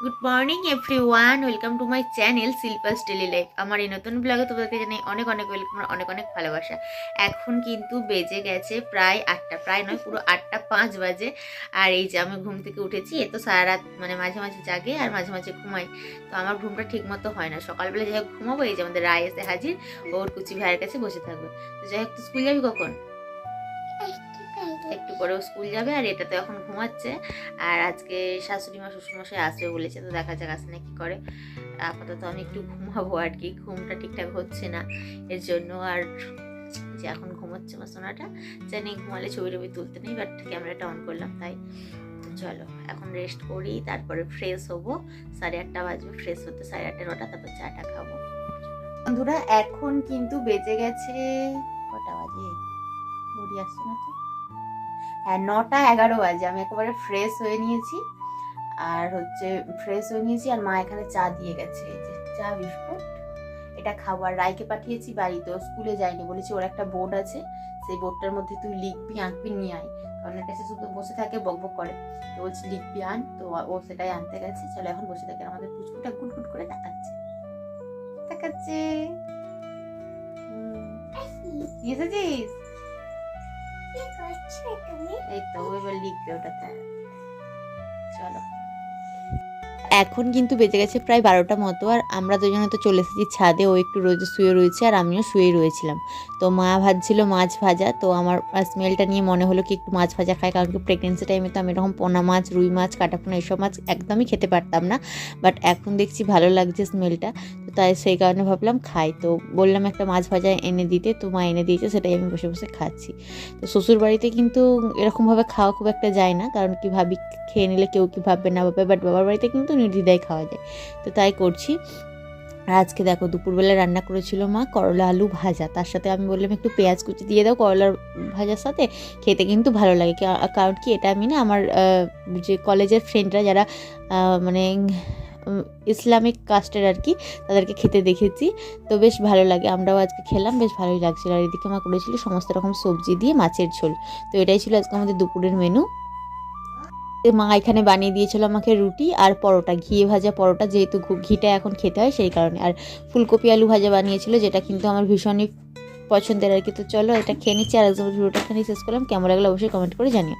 Good morning everyone, welcome to my channel Shilpa's daily life. আমার এই নতুন ব্লগে তোমাদেরকে জানাই অনেক অনেক ওয়েলকাম, অনেক অনেক ভালোবাসা। এখন কিন্তু বেজে গেছে প্রায় 8টা, প্রায় নয় পুরো 8টা 5 বাজে। আর এই যে আমি ঘুম থেকে উঠেছি, এ তো সারা রাত মানে মাঝে মাঝে জাগে আর মাঝে মাঝে ঘুমাই, তো আমার ঘুমটা ঠিক মতো হয় না। সকালবেলা যাই হোক ঘুমাবো, এই যে আমাদের রায় এসে হাজির, ওর কুচি ভাইয়ের কাছে বসে থাকবে। তো যাই হোক, তো স্কুল যাবি কখন? একটু পরেও স্কুল যাবে, আর এটা তো এখন ঘুমাচ্ছে। আর আজকে শাশুড়ি মা শ্বশুরমশাই আসবে বলেছে, তো দেখা যাক আসে না কি করে। আপাতত আমি একটু ঘুমাবো আর কি, ঘুমটা ঠিকঠাক হচ্ছে না এর জন্য। আর যে এখন ঘুমোচ্ছে আমার সোনাটা, জানি ঘুমালে ছবি টবি তুলতে নেই, বাট ক্যামেরাটা অন করলাম তাই। তো চলো এখন রেস্ট করি, তারপরে ফ্রেশ হবো। 8:30 বাজবে ফ্রেশ হতে, 8:30 9টা, তারপর চাটা খাবো। বন্ধুরা এখন কিন্তু বেজে গেছে কটা বাজে, ঘড়ি আসছে না তো, হ্যাঁ 9টা 11 বাজে। আমি একেবারে ফ্রেশ হয়ে নিয়েছি, আর আর মা এখানে চা দিয়ে গেছে, এই যে চা বিস্কুট, এটা খাবার। রায়কে পাঠিয়েছি বাড়ি, তো স্কুলে যায়নি, বলেছি ওর একটা বোর্ড আছে, সেই বোর্ডটার মধ্যে তুই লিখবি আঁকবি নিয়ে আয়, কারণ এটা সে শুধু বসে থাকে বক বক করে, তো বলছি লিখবি আন, তো ও সেটাই আনতে গেছে। চলো এখন বসে থাকে, আমাদের পুচকুটা গুট গুট করে তাকাচ্ছে তাকাচ্ছে। এসেছিস? এই তো এবার লিখবে ওটাতে। চলো এখন কিন্তু বেজে গেছে প্রায় 12টা মতো, আর আমরা দুজনে তো চলে এসেছি ছাদে। ও একটু রোদে শুয়ে রয়েছে আর আমিও শুয়ে রয়েছিলাম। তো মা ভাজছিল মাছ ভাজা, তো আমার স্মেলটা নিয়ে মনে হলো কি একটু মাছ ভাজা খাই, কারণ কি প্রেগনেন্সি টাইমে তো আমি এরকম পোনা মাছ, রুই মাছ, কাটাপোনা এসব মাছ একদমই খেতে পারতাম না, বাট এখন দেখছি ভালো লাগছে স্মেলটা, তো তাই সেই কারণে ভাবলাম খাই। তো বললাম একটা মাছ ভাজা এনে দিতে, তো মা এনে দিয়েছে, সেটাই আমি বসে বসে খাচ্ছি। তো শ্বশুর বাড়িতে কিন্তু এরকমভাবে খাওয়া খুব একটা যায় না, কারণ কি ভাবি খেয়ে নিলে কেউ কি ভাববে না ভাববে, বাট বাবার বাড়িতে কিন্তু নির্দ্বিধায় খাওয়া যায়, তো তাই করছি। আর আজকে দেখো দুপুরবেলা রান্না করেছিল মা করলা আলু ভাজা, তার সাথে আমি বললাম একটু পেঁয়াজ কুচি দিয়ে দাও করলার ভাজার সাথে, খেতে কিন্তু ভালো লাগে। কারণ কি এটা আমি না আমার যে কলেজের ফ্রেন্ডরা যারা মানে ইসলামিক কাস্টের আর কি, তাদেরকে খেতে দেখেছি, তো বেশ ভালো লাগে। আমরাও আজকে খেলাম, বেশ ভালোই লাগছিল। আর এদিকে মা করেছিল সমস্ত রকম সবজি দিয়ে মাছের ঝোল। তো এটাই ছিল আজকে আমাদের দুপুরের মেনু। মা এখানে বানিয়ে দিয়েছিল আমাকে রুটি আর পরোটা, ঘিয়ে ভাজা পরোটা, যেহেতু ঘিটা এখন খেতে হয় সেই কারণে। আর ফুলকপি আলু ভাজা বানিয়েছিল, যেটা কিন্তু আমার ভীষণই পছন্দের আর কি। তো চলো এটা খেয়ে নিচ্ছি, আর একদম ভিডিওটা এখানেই শেষ করলাম। কেমন লাগলো অবশ্যই কমেন্ট করে জানিও।